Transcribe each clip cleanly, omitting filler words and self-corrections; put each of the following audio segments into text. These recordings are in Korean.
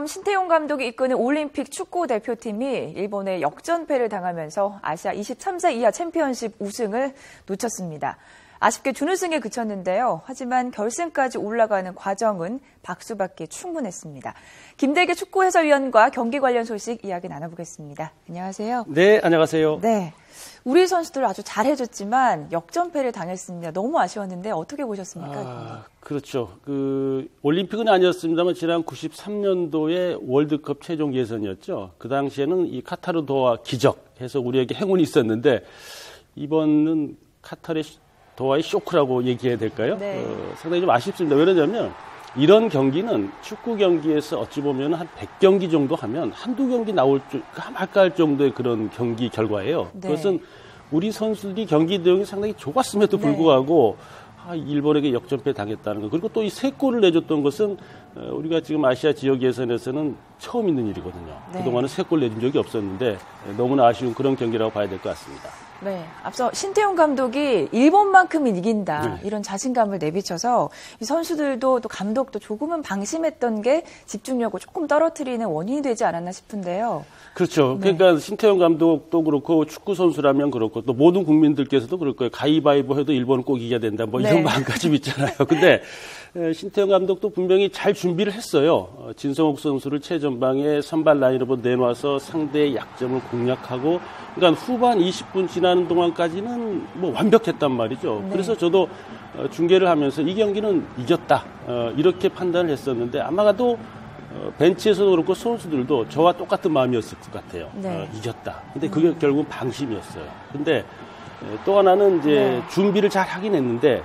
이처럼 신태용 감독이 이끄는 올림픽 축구 대표팀이 일본에 역전패를 당하면서 아시아 23세 이하 챔피언십 우승을 놓쳤습니다. 아쉽게 준우승에 그쳤는데요. 하지만 결승까지 올라가는 과정은 박수받기 충분했습니다. 김대기 축구 해설위원과 경기 관련 소식 이야기 나눠보겠습니다. 안녕하세요. 네, 안녕하세요. 네, 우리 선수들 아주 잘해줬지만 역전패를 당했습니다. 너무 아쉬웠는데 어떻게 보셨습니까? 그렇죠. 올림픽은 아니었습니다만 지난 93년도에 월드컵 최종 예선이었죠. 그 당시에는 이 카타르 도하 기적해서 우리에게 행운이 있었는데 이번은 카타르의 도하의 쇼크라고 얘기해야 될까요? 네. 상당히 좀 아쉽습니다. 왜 그러냐면 이런 경기는 축구 경기에서 어찌 보면 한 100경기 정도 하면 한두 경기 나올 줄 까말까 할 정도의 그런 경기 결과예요. 네. 그것은 우리 선수들이 경기 내용이 상당히 좋았음에도 불구하고 일본에게 역전패 당했다는 거. 그리고 또 이 3골을 내줬던 것은 우리가 지금 아시아 지역 예선에서는 처음 있는 일이거든요. 네. 그동안은 3골 내준 적이 없었는데 너무나 아쉬운 그런 경기라고 봐야 될 것 같습니다. 네, 앞서 신태용 감독이 일본만큼은 이긴다 이런 자신감을 내비쳐서 이 선수들도 또 감독도 조금은 방심했던 게 집중력을 조금 떨어뜨리는 원인이 되지 않았나 싶은데요. 그렇죠. 그러니까 신태용 감독도 그렇고 축구 선수라면 그렇고 또 모든 국민들께서도 그럴 거예요. 가위바위보 해도 일본은 꼭 이겨야 된다. 뭐 이런 마음가짐 있잖아요. 근데 신태용 감독도 분명히 잘 준비를 했어요. 진성욱 선수를 최전방에 선발 라인으로 내놔서 상대의 약점을 공략하고, 그러니까 후반 20분 지나는 동안까지는 뭐 완벽했단 말이죠. 네. 그래서 저도 중계를 하면서 이 경기는 이겼다 이렇게 판단을 했었는데 아마도 벤치에서도 그렇고 선수들도 저와 똑같은 마음이었을 것 같아요. 네. 이겼다. 근데 그게 결국은 방심이었어요. 근데 또 하나는 이제 준비를 잘 하긴 했는데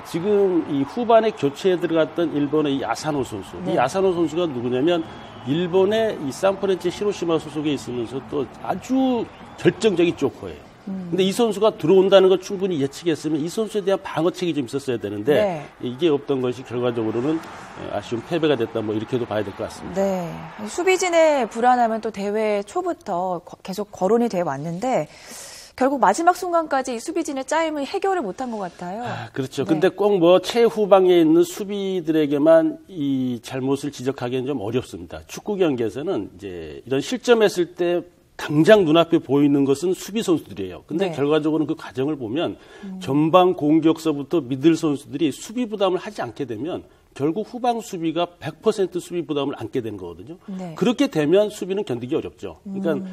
지금 이 후반에 교체에 들어갔던 일본의 이 아사노 선수. 이 아사노 선수가 누구냐면 일본의 이 산프란체 히로시마 소속에 있으면서 또 아주 결정적인 조커예요. 근데 이 선수가 들어온다는 걸 충분히 예측했으면 이 선수에 대한 방어책이 좀 있었어야 되는데 이게 없던 것이 결과적으로는 아쉬운 패배가 됐다 뭐 이렇게도 봐야 될 것 같습니다. 네, 수비진의 불안함은 또 대회 초부터 계속 거론이 돼 왔는데 결국 마지막 순간까지 이 수비진의 짜임을 해결을 못한 것 같아요. 그렇죠. 근데 꼭 뭐 최후방에 있는 수비들에게만 이 잘못을 지적하기는 좀 어렵습니다. 축구 경기에서는 이제 이런 실점했을 때 당장 눈앞에 보이는 것은 수비 선수들이에요. 근데 결과적으로는 그 과정을 보면 전방 공격서부터 미들 선수들이 수비 부담을 하지 않게 되면 결국 후방 수비가 100% 수비 부담을 안게 되는 거거든요. 그렇게 되면 수비는 견디기 어렵죠. 그러니까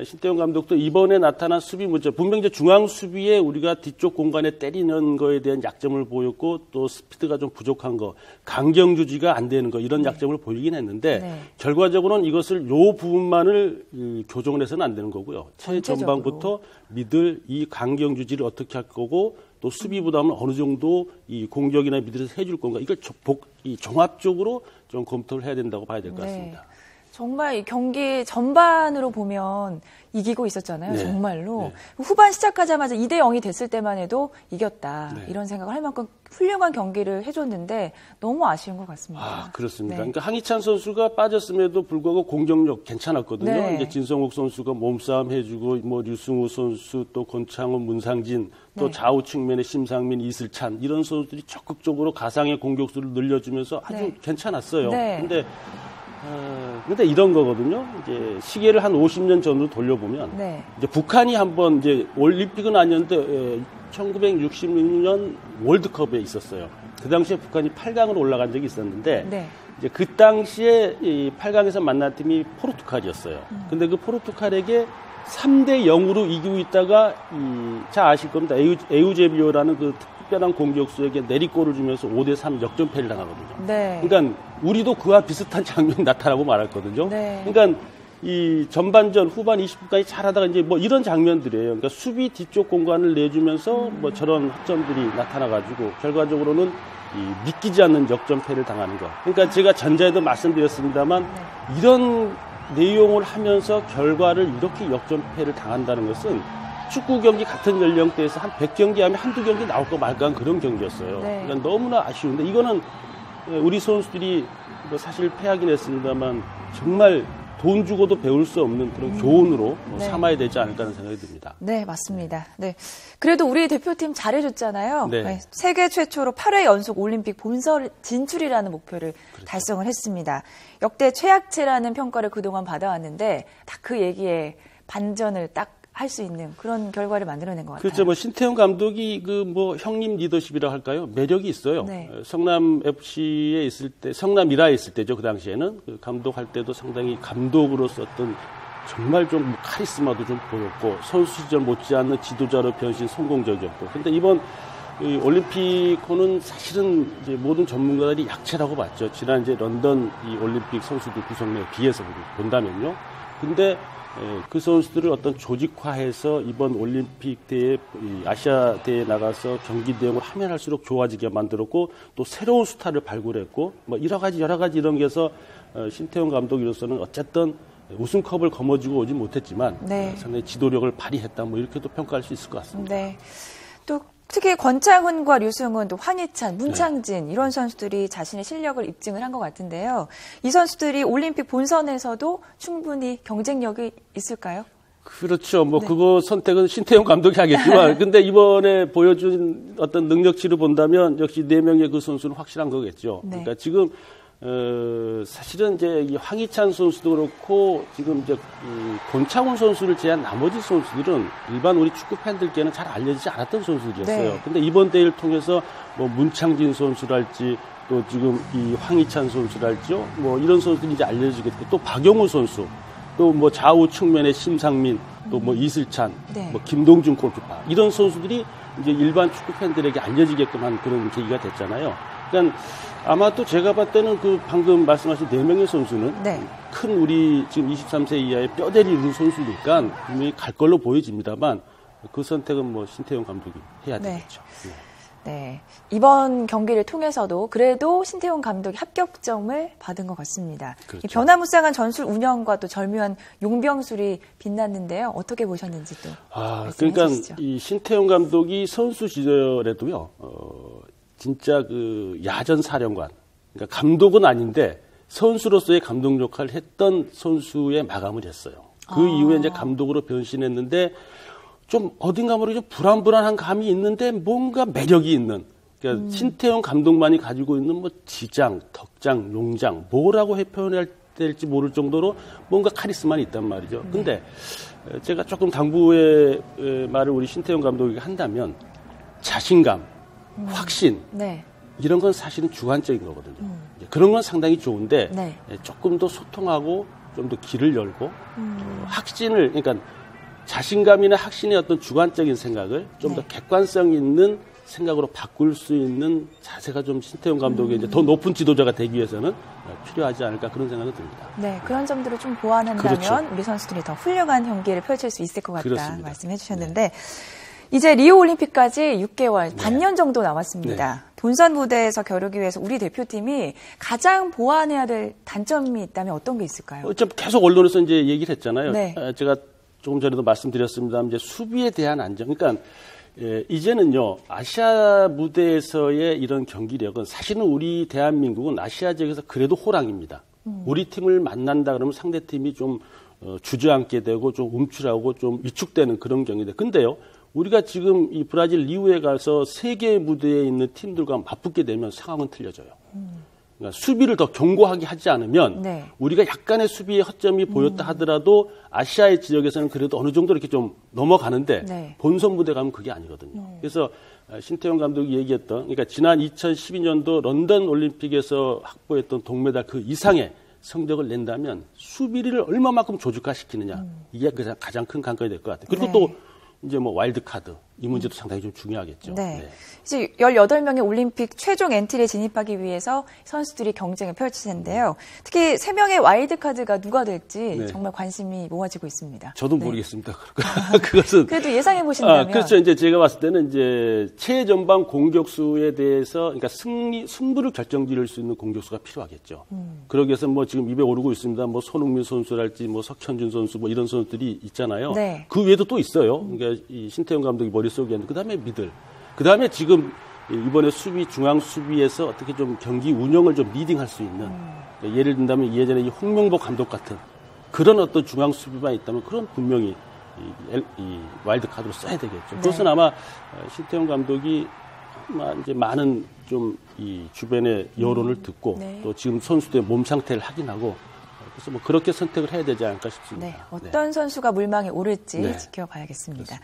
신태용 감독도 이번에 나타난 수비 문제, 분명히 중앙 수비에 우리가 뒤쪽 공간에 때리는 거에 대한 약점을 보였고 또 스피드가 좀 부족한 거, 강경 유지가 안 되는 거 이런 약점을 보이긴 했는데 결과적으로는 이것을 요 부분만을 교정을 해서는 안 되는 거고요. 최전방부터 미들 이 강경 유지를 어떻게 할 거고 또 수비 부담을 어느 정도 이 공격이나 미들에서 해줄 건가 이걸 종합적으로 좀 검토를 해야 된다고 봐야 될 것 같습니다. 정말 이 경기 전반으로 보면 이기고 있었잖아요. 정말로. 후반 시작하자마자 2대0이 됐을 때만 해도 이겼다. 이런 생각을 할 만큼 훌륭한 경기를 해줬는데 너무 아쉬운 것 같습니다. 그렇습니다. 그러니까 황희찬 선수가 빠졌음에도 불구하고 공격력 괜찮았거든요. 이제 진성욱 선수가 몸싸움 해주고 뭐 류승우 선수 또 권창훈, 문상진 또 좌우 측면의 심상민, 이슬찬 이런 선수들이 적극적으로 가상의 공격수를 늘려주면서 아주 괜찮았어요. 근데 이런 거거든요. 이제 시계를 한 50년 전으로 돌려보면 이제 북한이 한번 이제 올림픽은 아니었는데 1966년 월드컵에 있었어요. 그 당시에 북한이 8강으로 올라간 적이 있었는데 이제 그 당시에 이 8강에서 만난 팀이 포르투갈이었어요. 근데 그 포르투갈에게 3대0으로 이기고 있다가 잘 아실 겁니다. 에우제비오라는 그 특별한 공격수에게 내리골을 주면서 5대3 역전패를 당하거든요. 그러니까 우리도 그와 비슷한 장면이 나타나고 말았거든요. 그러니까 이 전반전 후반 20분까지 잘하다가 이제 뭐 이런 장면들이에요. 그러니까 수비 뒤쪽 공간을 내주면서 뭐 저런 학점들이 나타나가지고 결과적으로는 이 믿기지 않는 역전패를 당하는 거. 그러니까 제가 전자에도 말씀드렸습니다만 이런 내용을 하면서 결과를 이렇게 역전패를 당한다는 것은 축구 경기 같은 연령대에서 한 100경기 하면 한두 경기 나올 거 말까 한 그런 경기였어요. 그러니까 너무나 아쉬운데 이거는 우리 선수들이 뭐 사실 패하긴 했습니다만 정말 돈 주고도 배울 수 없는 그런 교훈으로 삼아야 되지 않을까 하는 생각이 듭니다. 네, 맞습니다. 네. 그래도 우리 대표팀 잘해줬잖아요. 네. 세계 최초로 8회 연속 올림픽 본선 진출이라는 목표를 달성을 했습니다. 역대 최악체라는 평가를 그동안 받아왔는데 딱 그 얘기에 반전을 딱 할 수 있는 그런 결과를 만들어낸 것 같아요. 그렇죠. 뭐 신태용 감독이 형님 리더십이라고 할까요? 매력이 있어요. 네. 성남 FC에 있을 때, 성남이라에 있을 때죠. 그 당시에는 그 감독할 때도 상당히 감독으로서 어떤 정말 좀 카리스마도 좀 보였고 선수 시절 못지않는 지도자로 변신 성공적이었고. 근데 이번 올림픽호는 사실은 이제 모든 전문가들이 약체라고 봤죠. 지난 이제 런던 이 올림픽 선수들 구성에 비해서 본다면요. 근데 그 선수들을 어떤 조직화해서 이번 올림픽 대회, 아시아 대회에 나가서 경기 내용을 하면 할수록 좋아지게 만들었고 또 새로운 스타를 발굴했고 뭐 여러 가지 이런 게 해서 신태용 감독으로서는 어쨌든 우승컵을 거머쥐고 오지 못했지만 상당히 지도력을 발휘했다 뭐 이렇게도 평가할 수 있을 것 같습니다. 네. 또 특히 권창훈과 류승훈, 또 황희찬, 문창진 이런 선수들이 자신의 실력을 입증을 한 것 같은데요. 이 선수들이 올림픽 본선에서도 충분히 경쟁력이 있을까요? 그렇죠. 그거 선택은 신태용 감독이 하겠지만 근데 이번에 보여준 어떤 능력치를 본다면 역시 4명의 그 선수는 확실한 거겠죠. 그러니까 지금 사실은 이제 이 황희찬 선수도 그렇고 지금 이제 권창훈 선수를 제한 나머지 선수들은 일반 우리 축구 팬들께는 잘 알려지지 않았던 선수들이었어요. 근데 이번 대회를 통해서 뭐 문창진 선수랄지 또 지금 이 황희찬 선수랄지요. 뭐 이런 선수들이 이제 알려지겠고 또 박용우 선수 또 뭐 좌우 측면의 심상민 또 뭐 이슬찬 뭐 김동준 골키퍼 이런 선수들이 이제 일반 축구 팬들에게 알려지게끔 한 그런 계기가 됐잖아요. 그러니까 아마도 제가 봤을 때는 그 방금 말씀하신 4명의 선수는 큰 우리 지금 23세 이하의 뼈대를 이룬 선수니까 분명히 갈 걸로 보여집니다만 그 선택은 뭐 신태용 감독이 해야 되겠죠. 네. 이번 경기를 통해서도 그래도 신태용 감독이 합격점을 받은 것 같습니다. 그렇죠. 변화무쌍한 전술 운영과 또 절묘한 용병술이 빛났는데요. 어떻게 보셨는지 또 말씀해 그러니까 주시죠. 이 신태용 감독이 선수 시절에도요. 진짜 그 야전 사령관, 그러니까 감독은 아닌데 선수로서의 감독 역할을 했던 선수의 마감을 했어요. 그 이후에 이제 감독으로 변신했는데 좀 어딘가 모르게 좀 불안불안한 감이 있는데 뭔가 매력이 있는. 그러니까 신태용 감독만이 가지고 있는 뭐 지장, 덕장, 용장 뭐라고 표현해야 될지 모를 정도로 뭔가 카리스마는 있단 말이죠. 근데 제가 조금 당부의 말을 우리 신태용 감독에게 한다면 자신감, 확신 이런 건 사실은 주관적인 거거든요. 그런 건 상당히 좋은데 조금 더 소통하고 좀 더 길을 열고 확신을 그러니까 자신감이나 확신의 어떤 주관적인 생각을 좀 더 객관성 있는 생각으로 바꿀 수 있는 자세가 좀 신태용 감독의 이제 더 높은 지도자가 되기 위해서는 필요하지 않을까 그런 생각이 듭니다. 네, 그런 점들을 좀 보완한다면 우리 선수들이 더 훌륭한 경기를 펼칠 수 있을 것 같다 말씀해 주셨는데 이제 리오 올림픽까지 6개월, 반년 정도 남았습니다. 본선 무대에서 겨루기 위해서 우리 대표팀이 가장 보완해야 될 단점이 있다면 어떤 게 있을까요? 계속 언론에서 이제 얘기를 했잖아요. 제가 조금 전에도 말씀드렸습니다만 이제 수비에 대한 안정. 그러니까 이제는요 아시아 무대에서의 이런 경기력은 사실은 우리 대한민국은 아시아 지역에서 그래도 호랑입니다. 우리 팀을 만난다 그러면 상대 팀이 좀 주저앉게 되고 좀 움츠라고 좀 위축되는 그런 경기인데 근데요. 우리가 지금 이 브라질 리우에 가서 세계 무대에 있는 팀들과 맞붙게 되면 상황은 틀려져요. 그러니까 수비를 더 견고하게 하지 않으면 우리가 약간의 수비의 허점이 보였다 하더라도 아시아의 지역에서는 그래도 어느 정도 이렇게 좀 넘어가는데 본선 무대 가면 그게 아니거든요. 그래서 신태용 감독이 얘기했던 그러니까 지난 2012년도 런던 올림픽에서 확보했던 동메달 그 이상의 성적을 낸다면 수비를 얼마만큼 조직화시키느냐 이게 가장 큰 관건이 될 것 같아요. 그리고 또 이제 뭐 와일드카드 이 문제도 상당히 좀 중요하겠죠. 이제 18명의 올림픽 최종 엔트리에 진입하기 위해서 선수들이 경쟁을 펼칠 텐데요. 특히 3명의 와일드카드가 누가 될지 정말 관심이 모아지고 있습니다. 저도 모르겠습니다. 그것은 그래도 예상해 보신다면 그렇죠. 이제 제가 봤을 때는 이제 최전방 공격수에 대해서 그러니까 승부를 결정지을 수 있는 공격수가 필요하겠죠. 그러기 위해서 뭐 지금 입에 오르고 있습니다. 뭐 손흥민 선수랄지 뭐 석현준 선수 뭐 이런 선수들이 있잖아요. 그 외에도 또 있어요. 그러니까 이 신태용 감독이 머릿속에 있는 그다음에 미들. 그다음에 지금 이번에 중앙 수비에서 어떻게 좀 경기 운영을 좀 리딩할 수 있는 예를 든다면 예전에 이 홍명보 감독 같은 그런 어떤 중앙 수비만 있다면 그런 분명히 이 와일드카드로 써야 되겠죠. 그것은 네. 아마 신태용 감독이 이제 많은 좀 이 주변의 여론을 듣고 네. 또 지금 선수들의 몸 상태를 확인하고 그래서 뭐 그렇게 선택을 해야 되지 않을까 싶습니다. 네. 어떤 선수가 물망에 오를지 네. 지켜봐야겠습니다.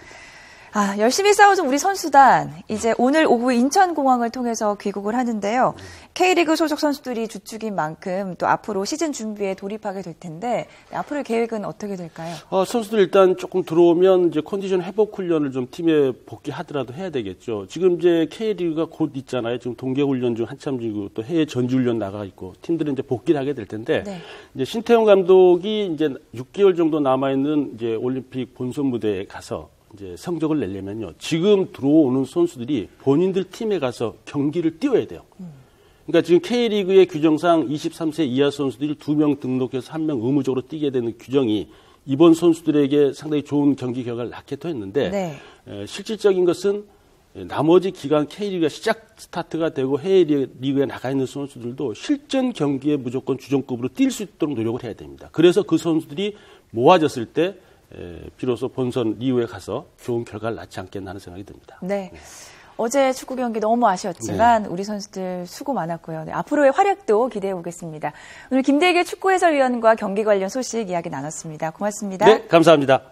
열심히 싸워준 우리 선수단, 이제 오늘 오후 인천공항을 통해서 귀국을 하는데요. K리그 소속 선수들이 주축인 만큼 또 앞으로 시즌 준비에 돌입하게 될 텐데, 앞으로의 계획은 어떻게 될까요? 선수들 일단 조금 들어오면 이제 컨디션 회복 훈련을 좀 팀에 복귀하더라도 해야 되겠죠. 지금 이제 K리그가 곧 있잖아요. 지금 동계 훈련 중 한참 중이고 또 해외 전지 훈련 나가 있고 팀들은 이제 복귀를 하게 될 텐데, 네. 이제 신태용 감독이 이제 6개월 정도 남아있는 이제 올림픽 본선 무대에 가서 이제 성적을 내려면요. 지금 들어오는 선수들이 본인들 팀에 가서 경기를 뛰어야 돼요. 그러니까 지금 K리그의 규정상 23세 이하 선수들이 2명 등록해서 1명 의무적으로 뛰게 되는 규정이 이번 선수들에게 상당히 좋은 경기 결과를 낳기도 했는데 네. 실질적인 것은 나머지 기간 K리그가 시작 스타트가 되고 해외 리그에 나가 있는 선수들도 실전 경기에 무조건 주전급으로 뛸 수 있도록 노력을 해야 됩니다. 그래서 그 선수들이 모아졌을 때 비로소 본선 이후에 가서 좋은 결과를 낳지 않겠나 하는 생각이 듭니다. 네. 어제 축구 경기 너무 아쉬웠지만 우리 선수들 수고 많았고요. 네, 앞으로의 활약도 기대해 보겠습니다. 오늘 김대길 축구 해설위원과 경기 관련 소식 이야기 나눴습니다. 고맙습니다. 네, 감사합니다.